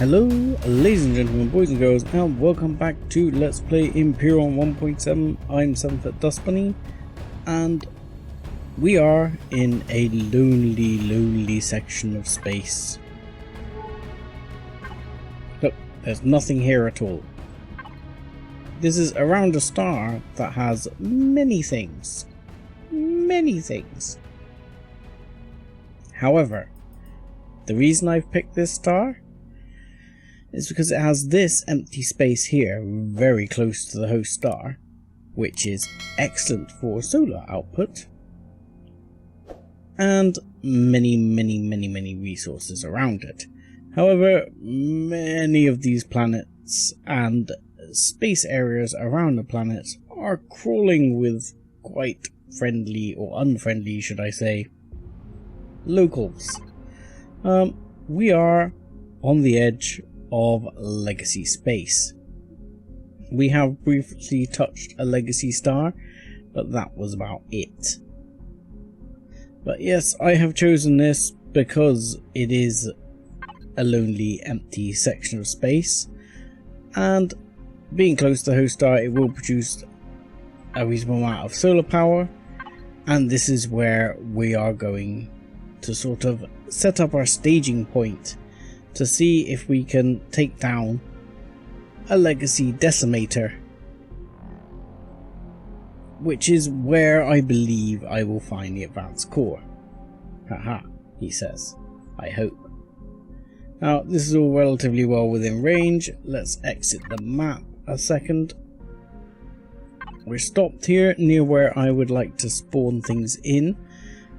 Hello, ladies and gentlemen, boys and girls, and welcome back to Let's Play Empyrion 1.7. I'm 7-foot Dust Bunny, and we are in a lonely section of space. Look, there's nothing here at all. This is around a star that has many things. However, the reason I've picked this star is because it has this empty space here very close to the host star, which is excellent for solar output, and many resources around it. However, many of these planets and space areas around the planet are crawling with quite friendly, or unfriendly should I say, locals. We are on the edge of legacy space. We have briefly touched a legacy star, but that was about it. But yes, I have chosen this because it is a lonely, empty section of space, and being close to the host star, it will produce a reasonable amount of solar power, and this is where we are going to sort of set up our staging point to see if we can take down a legacy decimator, which is where I believe I will find the advanced core. Haha, he says. I hope. Now, this is all relatively well within range. Let's exit the map a second. We're stopped here near where I would like to spawn things in.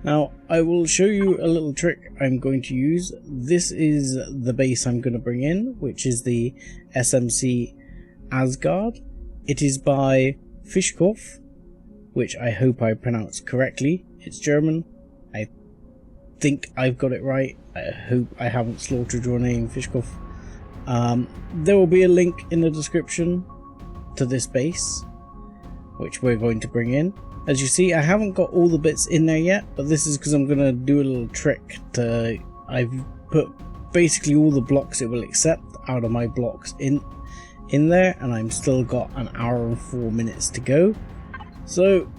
Now, I will show you a little trick I'm going to use. This is the base I'm going to bring in, which is the SMC Asgard. It is by Fischkopf, which I hope I pronounced correctly. It's German. I think I've got it right. I hope I haven't slaughtered your name, Fischkopf. There will be a link in the description to this base, which we're going to bring in. As you see, I haven't got all the bits in there yet, but this is because I'm going to do a little trick to... I've put basically all the blocks it will accept out of my blocks in there, and I'm still got an hour and 4 minutes to go. So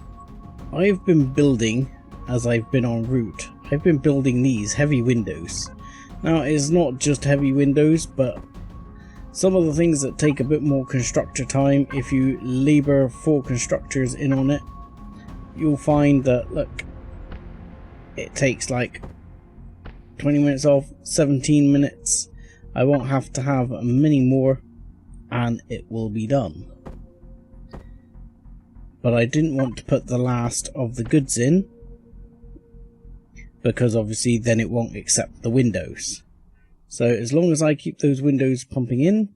I've been building, as I've been en route, I've been building these heavy windows. Now, it's not just heavy windows, but some of the things that take a bit more constructor time, if you labour 4 constructors in on it, you'll find that, look, it takes like 20 minutes off, 17 minutes. I won't have to have many more and it will be done. But I didn't want to put the last of the goods in, because obviously then it won't accept the windows. So as long as I keep those windows pumping in,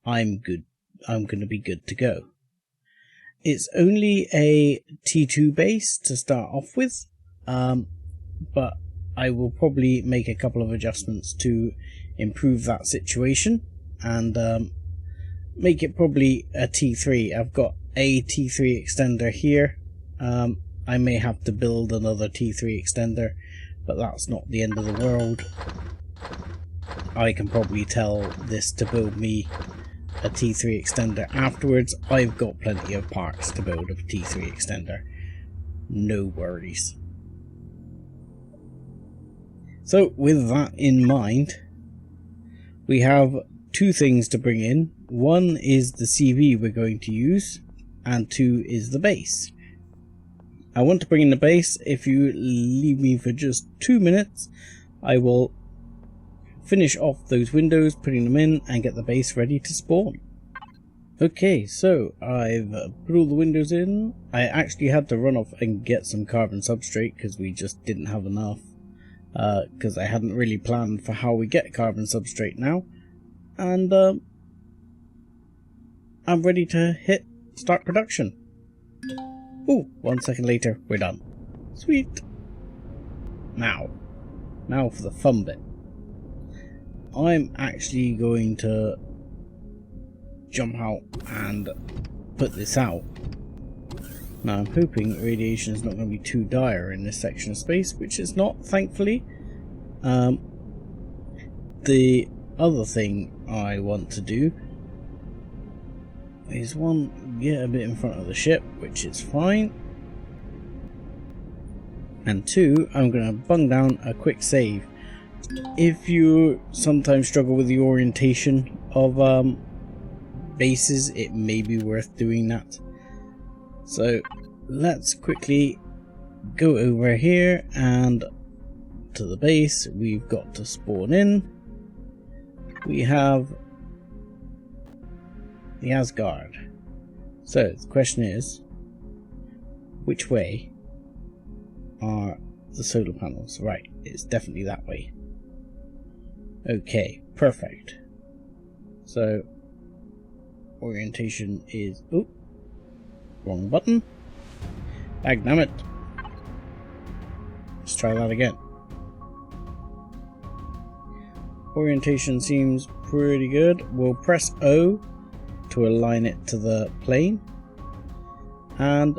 I'm good. I'm going to be good to go. It's only a T2 base to start off with, but I will probably make a couple of adjustments to improve that situation and make it probably a T3. I've got a T3 extender here. I may have to build another T3 extender, but that's not the end of the world. I can probably tell this to build me a T3 extender afterwards. I've got plenty of parts to build a T3 extender. No worries. So with that in mind, we have 2 things to bring in. One is the CV we're going to use, and 2 is the base. I want to bring in the base. If you leave me for just 2 minutes, I will finish off those windows, putting them in, and get the base ready to spawn. Okay, so I've put all the windows in. I actually had to run off and get some carbon substrate because we just didn't have enough, because I hadn't really planned for how we get carbon substrate now. And I'm ready to hit start production. Ooh, 1 second later, we're done. Sweet. Now for the fun bit. I'm actually going to jump out and put this out. Now I'm hoping radiation is not going to be too dire in this section of space, which it's not, thankfully. The other thing I want to do is one, get a bit in front of the ship, which is fine, and two, I'm going to bung down a quick save. If you sometimes struggle with the orientation of bases, it may be worth doing that. So let's quickly go over here and to the base. We've got to spawn in. We have the Asgard. So the question is, which way are the solar panels? Right, it's definitely that way. Okay, perfect. So orientation is, oh, wrong button. Dagnammit. Let's try that again. Orientation seems pretty good. We'll press O to align it to the plane, and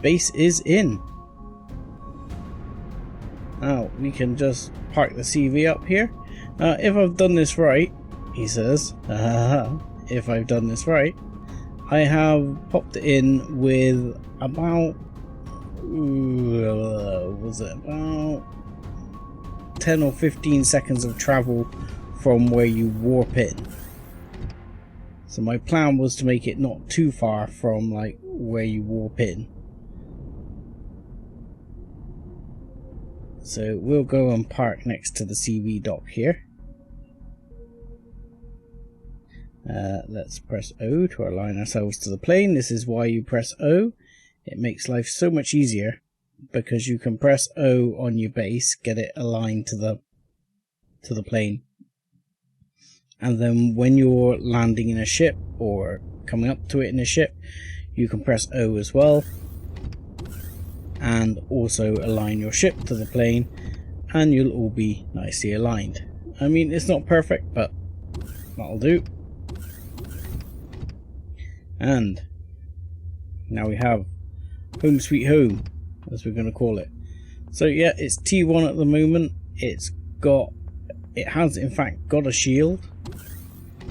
base is in. Now we can just park the CV up here. Now if I've done this right, he says, if I've done this right, I have popped it in with about, was it about 10 or 15 seconds of travel from where you warp in. So my plan was to make it not too far from like where you warp in. So we'll go and park next to the CV dock here. Let's press O to align ourselves to the plane. This is why you press O. It makes life so much easier because you can press O on your base, get it aligned to the plane. And then when you're landing in a ship or coming up to it in a ship, you can press O as well, and also align your ship to the plane, and you'll all be nicely aligned. I mean, it's not perfect, but that'll do. And now we have home sweet home, as we're going to call it. So yeah, it's T1 at the moment. It has in fact got a shield.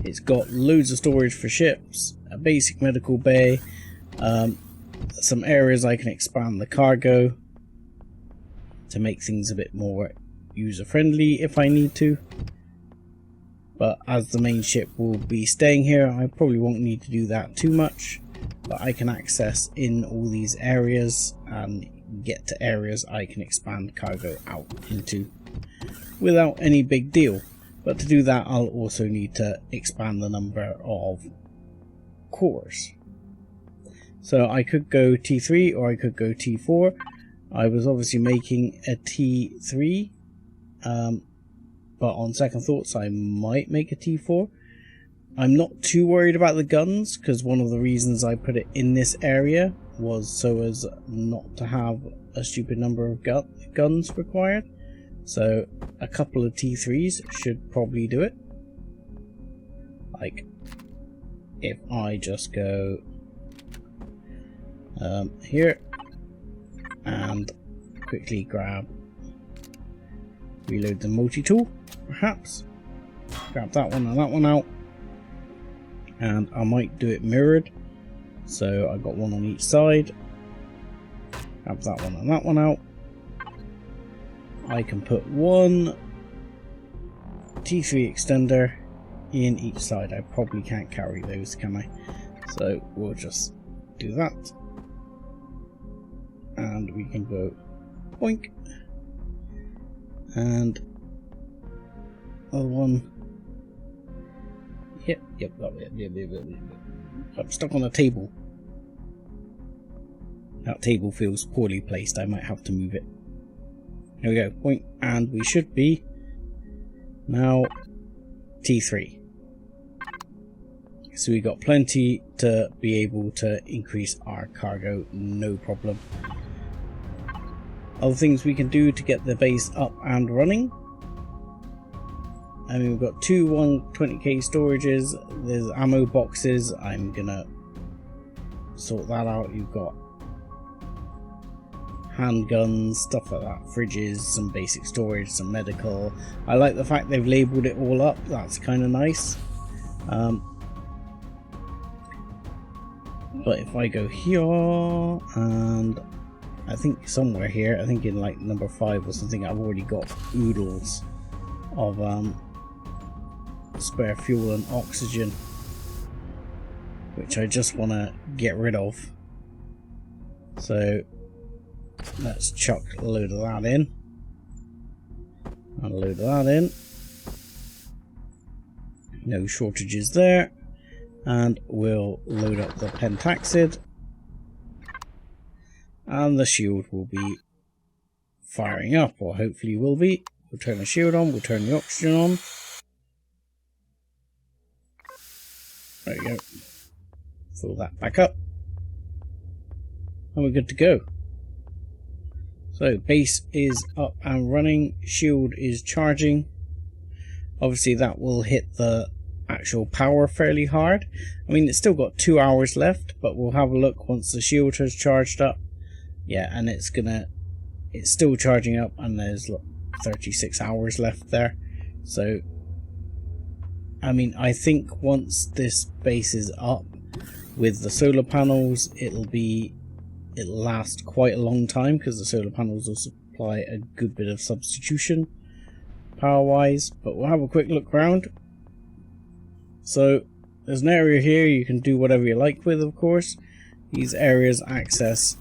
It's got loads of storage for ships, a basic medical bay, some areas I can expand the cargo to make things a bit more user friendly if I need to. But as the main ship will be staying here, I probably won't need to do that too much. But I can access in all these areas and get to areas I can expand cargo out into without any big deal. But to do that, I'll also need to expand the number of cores. So I could go T3 or I could go T4. I was obviously making a T3, but on second thoughts I might make a T4. I'm not too worried about the guns, because one of the reasons I put it in this area was so as not to have a stupid number of guns required. So a couple of T3s should probably do it. Like if I just go here and quickly reload the multi-tool, perhaps grab that one and that one out, and I might do it mirrored, so I got one on each side. Grab that one and that one out. I can put one T3 extender in each side. I probably can't carry those, can I? So we'll just do that, and we can go boink, and other one. Yep, I'm stuck on a table. That table feels poorly placed. I might have to move it. There we go, point, and we should be now T3. So we got plenty to be able to increase our cargo, no problem. Other things we can do to get the base up and running. I mean, we've got two 120k storages, there's ammo boxes, I'm gonna sort that out. You've got handguns, stuff like that, fridges, some basic storage, some medical. I like the fact they've labelled it all up, that's kind of nice. But if I go here, and I think somewhere here, I think in like number 5 or something, I've already got oodles of spare fuel and oxygen, which I just want to get rid of. So let's chuck a load of that in, and a load of that in. No shortages there. And we'll load up the pentaxid, and the shield will be firing up, or hopefully will be. We'll turn the shield on, we'll turn the oxygen on. There we go. Fill that back up, and we're good to go. So base is up and running, shield is charging. Obviously that will hit the actual power fairly hard. I mean, it's still got 2 hours left, but we'll have a look once the shield has charged up. Yeah, and it's still charging up, and there's 36 hours left there. So I mean, I think once this base is up with the solar panels, it'll last quite a long time, because the solar panels will supply a good bit of substitution power wise. But we'll have a quick look around. So there's an area here you can do whatever you like with, of course. These areas access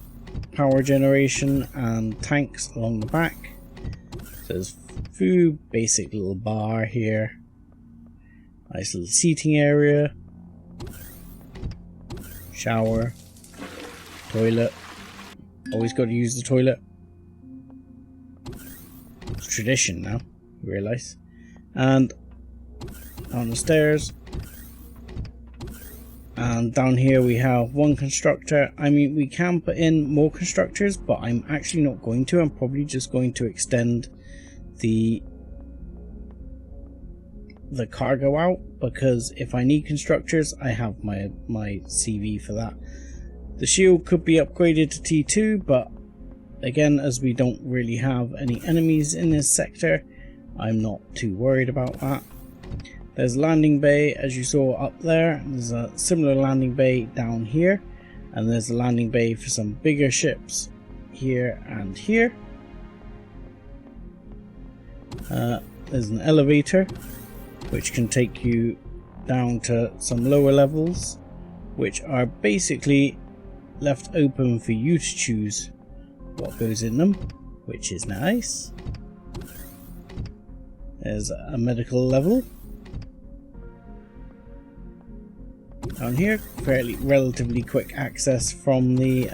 power generation and tanks along the back. So there's food, basic little bar here. Nice little seating area. Shower. Toilet. Always got to use the toilet. It's tradition now, you realise. And on the stairs. And down here we have one constructor. I mean, we can put in more constructors, but I'm actually not going to. I'm probably just going to extend the cargo out, because if I need constructors, I have my CV for that. The shield could be upgraded to T2, but again, as we don't really have any enemies in this sector, I'm not too worried about that. There's a landing bay, as you saw up there. There's a similar landing bay down here, and there's a landing bay for some bigger ships here and here. There's an elevator which can take you down to some lower levels, which are basically left open for you to choose what goes in them, which is nice. There's a medical level down here, relatively quick access from the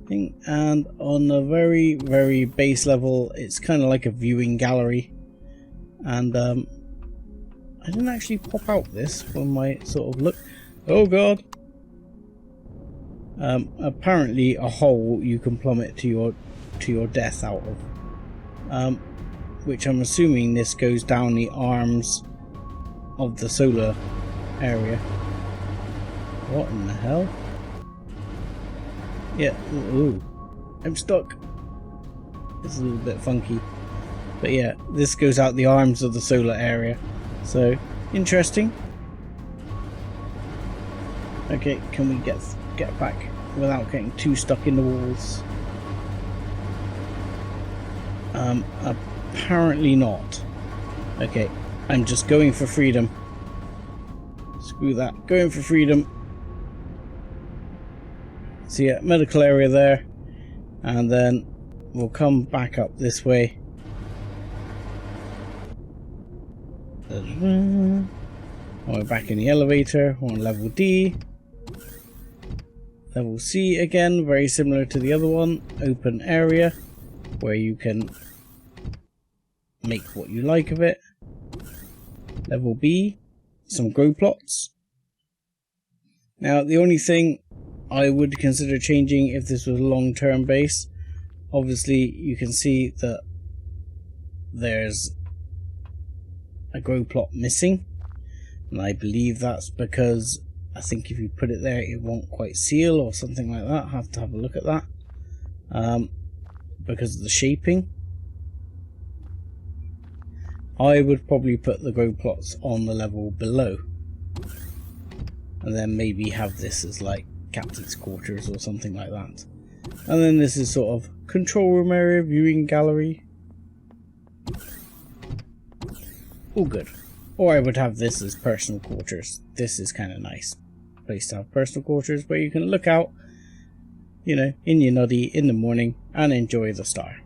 thing. And on the very base level, it's kind of like a viewing gallery. And I didn't actually pop out this when I sort of look. Oh god! Apparently a hole you can plummet to your death out of, which I'm assuming this goes down the arms of the solar area. What in the hell? Yeah, ooh, I'm stuck. It's a little bit funky, but yeah, this goes out the arms of the solar area, so interesting. Okay, can we get back without getting too stuck in the walls? Apparently not. Okay, I'm just going for freedom. Screw that, going for freedom. So yeah, medical area there, and then we'll come back up this way. We're back in the elevator. We're on level D. Level C again, very similar to the other one. Open area where you can make what you like of it. Level B, some grow plots. Now the only thing I would consider changing if this was a long-term base, obviously you can see that there's a grow plot missing, and I believe that's because I think if you put it there it won't quite seal or something like that. I'll have to have a look at that. because of the shaping. I would probably put the grow plots on the level below, and then maybe have this as like captain's quarters or something like that. And then this is sort of control room area, viewing gallery. All good. Or I would have this as personal quarters. This is kind of nice place to have personal quarters where you can look out, you know, in your nutty in the morning and enjoy the star.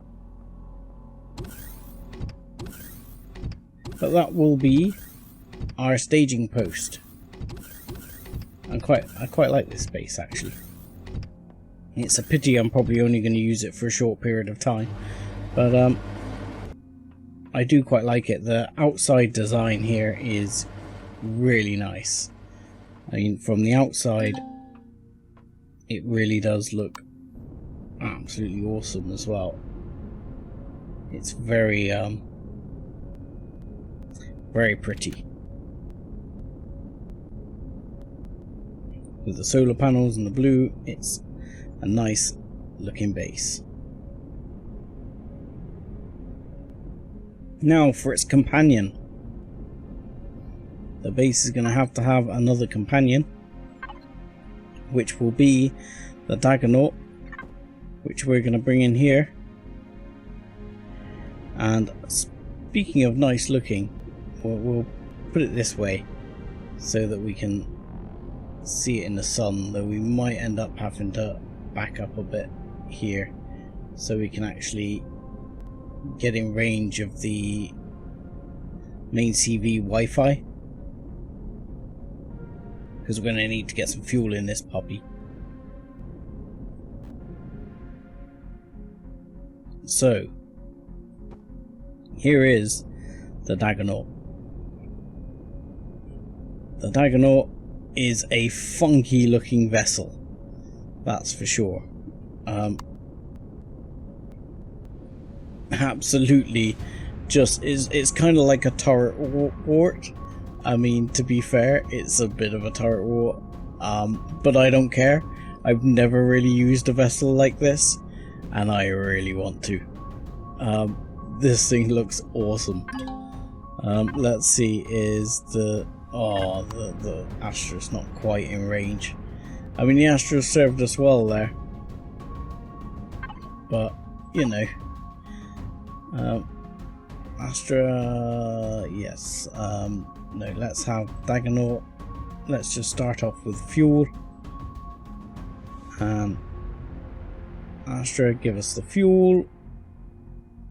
But that will be our staging post. I quite like this space actually. It's a pity I'm probably only going to use it for a short period of time, but I do quite like it. The outside design here is really nice. I mean, from the outside it really does look absolutely awesome as well. It's very very pretty. With the solar panels and the blue, it's a nice looking base. Now for its companion. The base is going to have another companion, which will be the DaggerKnot, which we're going to bring in here. And speaking of nice looking, we'll put it this way so that we can see it in the sun, though we might end up having to back up a bit here so we can actually get in range of the main CV Wi-Fi, because we're going to need to get some fuel in this puppy. So here is the DaggerKnot. The DaggerKnot is a funky looking vessel, that's for sure. Absolutely, just it's kind of like a turret wart. I mean, to be fair, it's a bit of a turret wart, but I don't care. I've never really used a vessel like this, and I really want to. This thing looks awesome. Let's see, is the Astra's not quite in range. I mean, the Astra served us well there, but you know, Astra, yes. No, let's have DaggerKnot. Let's just start off with fuel, and Astra, give us the fuel.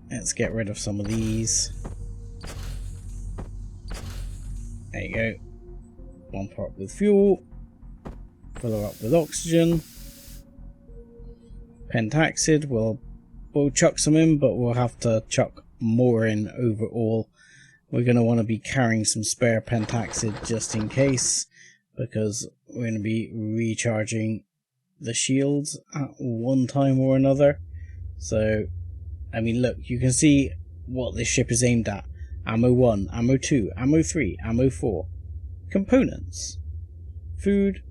Let's get rid of some of these. There you go. One part with fuel. Fill her up with oxygen. Pentaxid, we'll chuck some in, but we'll have to chuck more in overall. We're going to want to be carrying some spare pentaxid just in case, because we're going to be recharging the shields at one time or another. So, I mean, look, you can see what this ship is aimed at. Ammo 1, Ammo 2, Ammo 3, Ammo 4. Components. Food,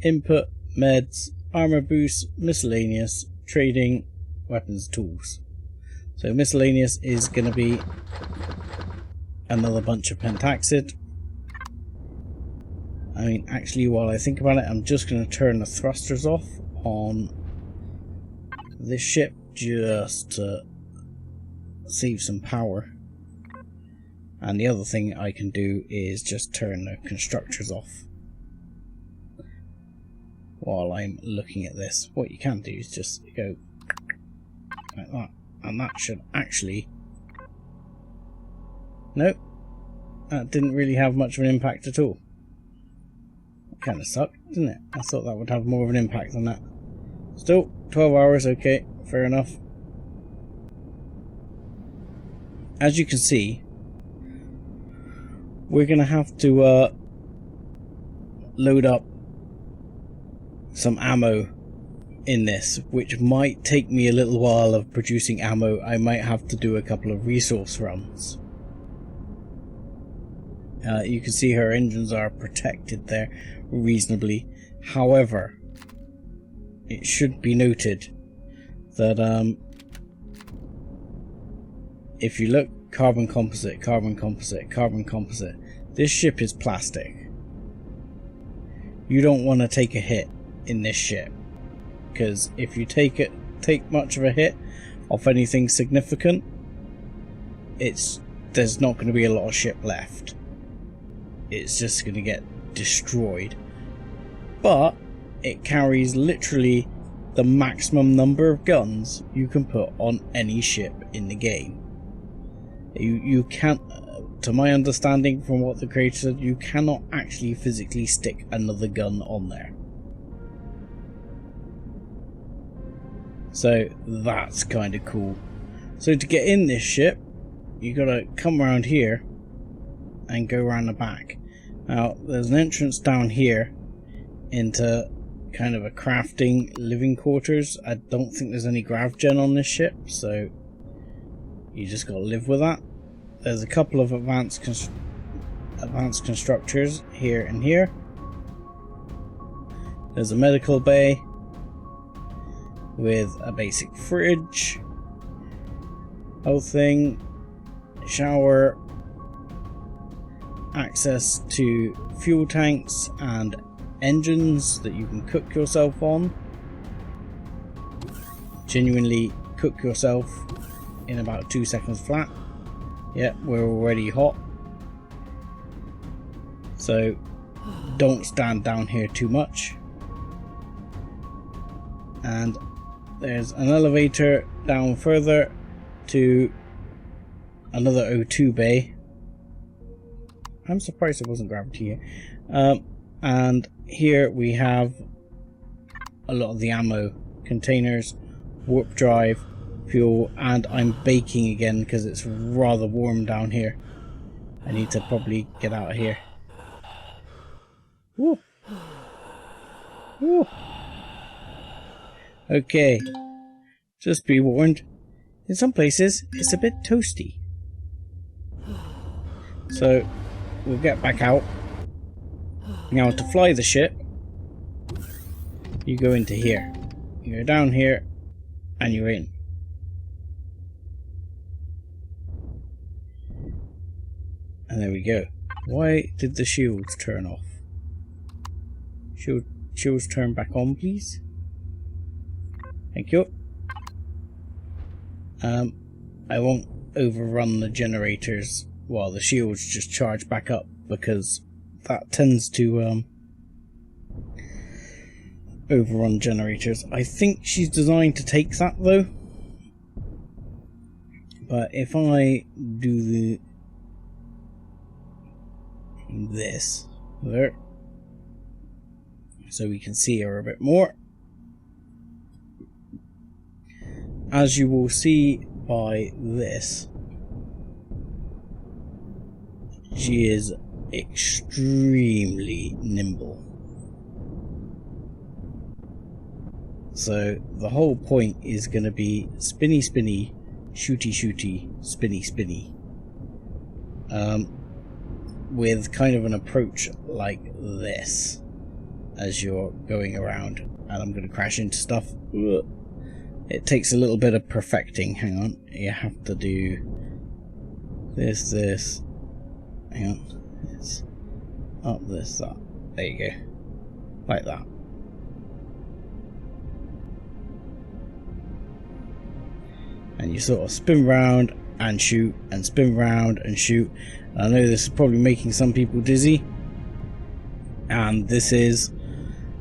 input, meds, armor boost, miscellaneous, trading, weapons, tools. So miscellaneous is going to be another bunch of pentaxid. I mean, actually, while I think about it, I'm just going to turn the thrusters off on this ship just to save some power. And the other thing I can do is just turn the constructors off while I'm looking at this. What you can do is just go like that, and that should actually... Nope, that didn't really have much of an impact at all. That kind of sucked, didn't it? I thought that would have more of an impact than that. Still, 12 hours, okay, fair enough. As you can see, we're going to have to load up some ammo in this, which might take me a little while of producing ammo. I might have to do a couple of resource runs. You can see her engines are protected there reasonably. However, it should be noted that if you look, carbon composite, carbon composite, carbon composite, this ship is plastic. You don't want to take a hit in this ship, because if you take much of a hit off anything significant, there's not going to be a lot of ship left. It's just going to get destroyed. But it carries literally the maximum number of guns you can put on any ship in the game. You can't, to my understanding from what the creator said, you cannot actually physically stick another gun on there. So that's kind of cool. So to get in this ship, you gotta come around here and go around the back. Now there's an entrance down here into kind of a crafting living quarters. I don't think there's any grav gen on this ship, so you just gotta live with that. There's a couple of advanced constructors here and here. There's a medical bay with a basic fridge, health thing, shower, access to fuel tanks and engines that you can cook yourself on. Genuinely cook yourself in about 2 seconds flat. Yep, we're already hot. So don't stand down here too much. And there's an elevator down further to another O2 bay. I'm surprised it wasn't gravity here. And here we have a lot of the ammo containers, warp drive, fuel, and I'm baking again because it's rather warm down here. I need to probably get out of here. Woo. Woo. Okay, just be warned, in some places it's a bit toasty. So we'll get back out. Now to fly the ship, you go into here. You go down here and you're in. And there we go. Why did the shields turn off? Shields turn back on, please. Thank you. I won't overrun the generators while the shields just charge back up, because that tends to overrun generators. I think she's designed to take that though. But if I do this there, so we can see her a bit more. As you will see by this, she is extremely nimble. So the whole point is going to be spinny spinny, shooty shooty, spinny spinny. With kind of an approach like this as you're going around. And I'm going to crash into stuff. Ugh. It takes a little bit of perfecting. Hang on, you have to do this, hang on, it's up, this, that, there you go, like that. And you sort of spin round and shoot, and spin round and shoot. And I know this is probably making some people dizzy, and this is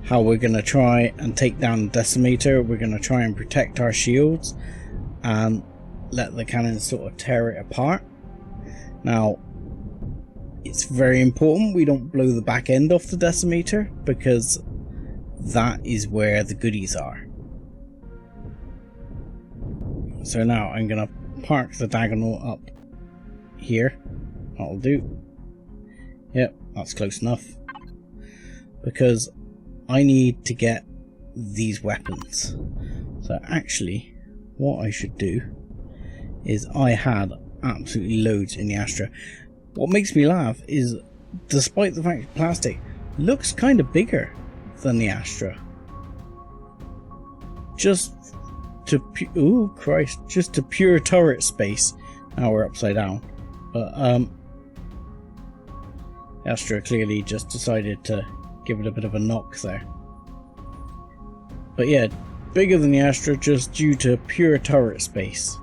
how we're going to try and take down the decimator. We're going to try and protect our shields and let the cannon sort of tear it apart. Now, it's very important we don't blow the back end off the decimator, because that is where the goodies are. So now I'm going to park the DaggerKnot up here. That'll do. Yep, that's close enough. Because I need to get these weapons. So actually, what I should do is, I had absolutely loads in the Asteria. What makes me laugh is, despite the fact it's plastic, looks kind of bigger than the Asteria. Just ooh, Christ, just to pure turret space. Now we're upside down. But, Astra clearly just decided to give it a bit of a knock there. But yeah, bigger than the Astra just due to pure turret space.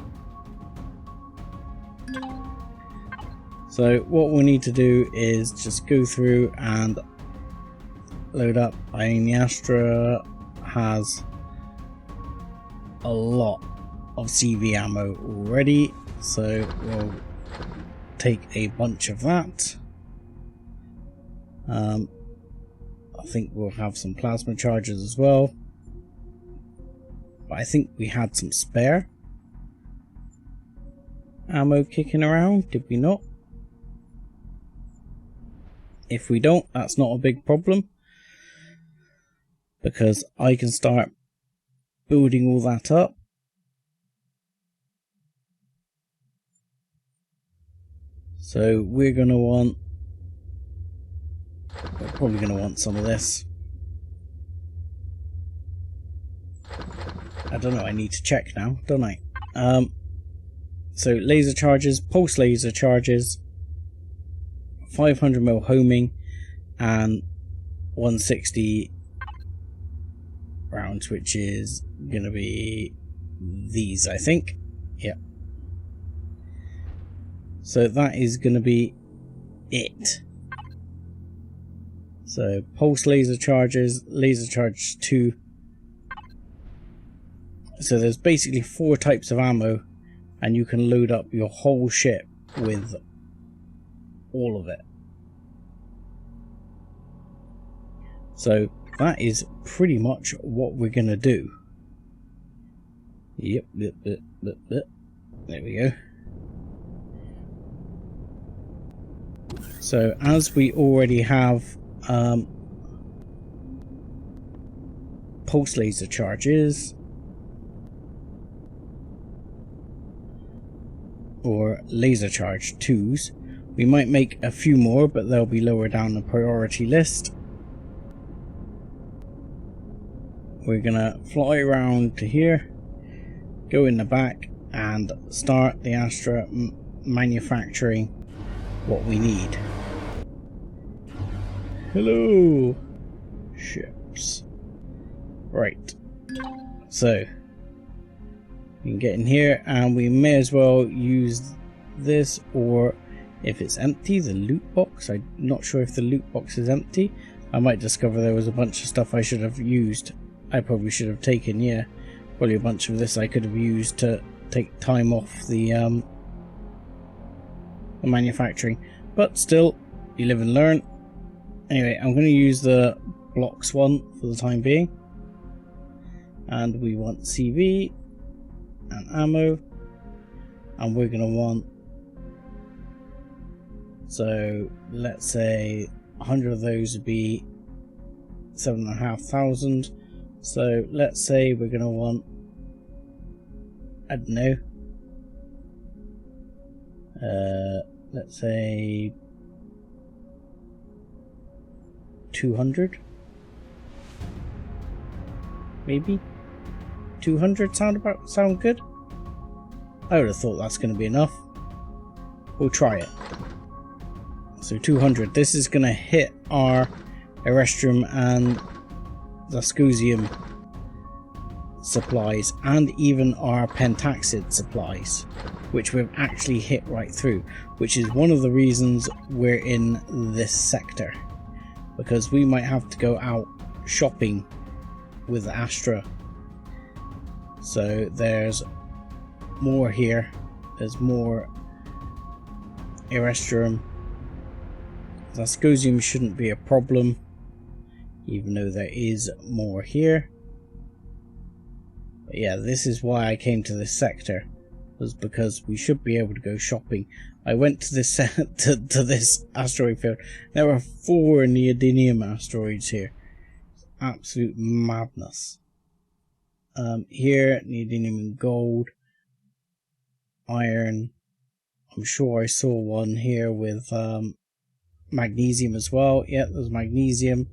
So what we need to do is just go through and load up. I mean, the Astra has a lot of CV ammo already, so we'll take a bunch of that. I think we'll have some plasma charges as well, but I think we had some spare ammo kicking around, did we not? If we don't, that's not a big problem, because I can start building all that up. So we're going to want, we're probably going to want some of this. I don't know, I need to check now, don't I? So laser charges, pulse laser charges, 500mm homing, and 160 rounds, which is going to be these, I think. Yep. So that is going to be it. So pulse laser charges, laser charge 2. So there's basically 4 types of ammo, and you can load up your whole ship with all of it. So that is pretty much what we're going to do. Yep. There we go. So as we already have pulse laser charges, or laser charge 2s, we might make a few more, but they'll be lower down the priority list. We're gonna fly around to here, go in the back, and start the Astra manufacturing what we need. Hello, ships. Right, so we can get in here, and we may as well use this, or if it's empty, the loot box. I'm not sure if the loot box is empty. I might discover there was a bunch of stuff I should have used. I probably should have taken, yeah, probably a bunch of this I could have used to take time off the manufacturing. But still, you live and learn. Anyway, I'm going to use the blocks one for the time being. And we want CV and ammo. And we're going to want, so let's say 100 of those would be 7,500. So let's say we're going to want, I don't know, let's say 200, maybe 200 sound good. I would have thought that's going to be enough. We'll try it. So 200. This is going to hit our Erestrium and Zascosium supplies, and even our Pentaxid supplies, which we've actually hit right through, which is one of the reasons we're in this sector, because we might have to go out shopping with Astra. So there's more here, there's more Erestrium. Zascosium shouldn't be a problem, even though there is more here. But yeah, this is why I came to this sector, was because we should be able to go shopping. I went to this to this asteroid field. There are 4 neodymium asteroids here. Absolute madness. Here, neodymium and gold, iron. I'm sure I saw one here with magnesium as well. Yeah, there's magnesium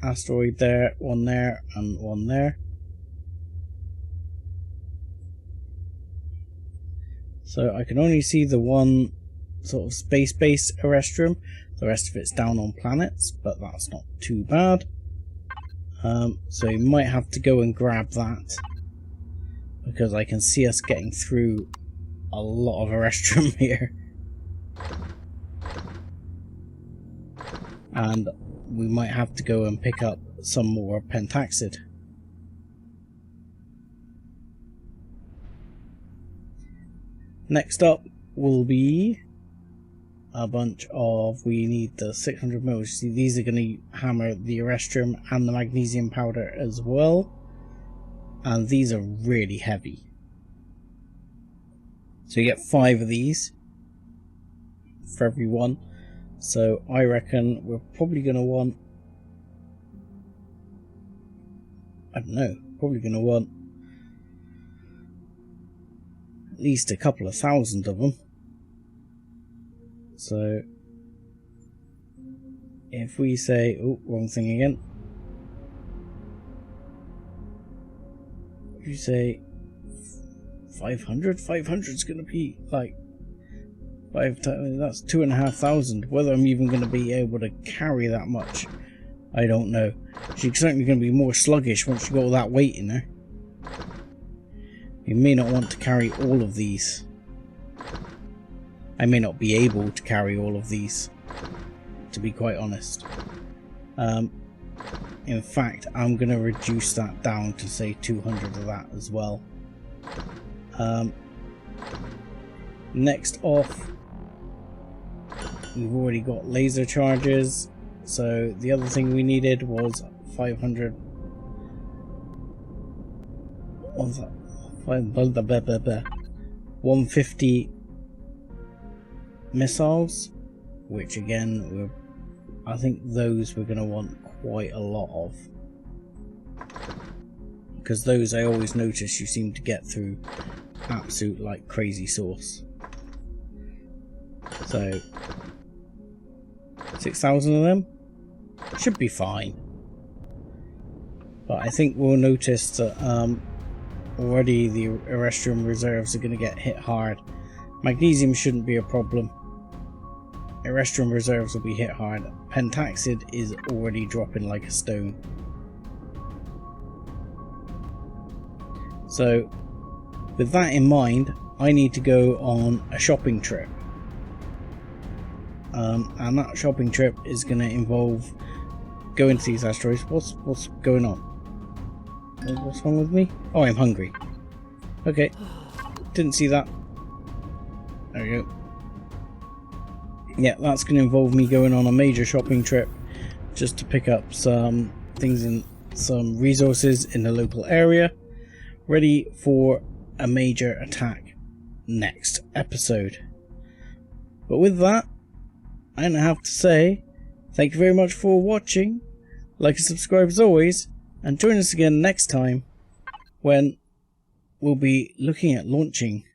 asteroid there, one there, and one there. So I can only see the one sort of space-based Erestrum. The rest of it's down on planets, but that's not too bad. So you might have to go and grab that, because I can see us getting through a lot of Erestrum here. And we might have to go and pick up some more Pentaxid. Next up will be a bunch of, we need the 600 mils. See, these are going to hammer the Erestrum and the magnesium powder as well. And these are really heavy. So you get 5 of these for every one. So I reckon we're probably going to want, I don't know, probably going to want at least a couple of thousand of them. So if we say, oh, wrong thing again. If you say 500, 500 is going to be like 5 times, that's 2,500. Whether I'm even going to be able to carry that much, I don't know. She's certainly going to be more sluggish once you got all that weight in there. You may not want to carry all of these. I may not be able to carry all of these, to be quite honest. In fact, I'm going to reduce that down to say 200 of that as well. Next off, we've already got laser charges, so the other thing we needed was 500. What was that? 150 missiles, which again, I think those we're going to want quite a lot of, because those I always notice you seem to get through absolute like crazy sauce. So 6,000 of them should be fine, but I think we'll notice that already the Erestrum reserves are going to get hit hard. Magnesium shouldn't be a problem. Erestrum reserves will be hit hard. Pentaxid is already dropping like a stone. So with that in mind, I need to go on a shopping trip. And that shopping trip is going to involve going to these asteroids. What's going on? What's wrong with me? Oh, I'm hungry. Okay. Didn't see that. There we go. Yeah, that's going to involve me going on a major shopping trip just to pick up some things and some resources in the local area, ready for a major attack next episode. But with that, I don't have to say thank you very much for watching. Like and subscribe as always, and join us again next time when we'll be looking at launching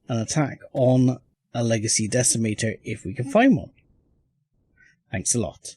an attack on a legacy decimator if we can find one. Thanks a lot.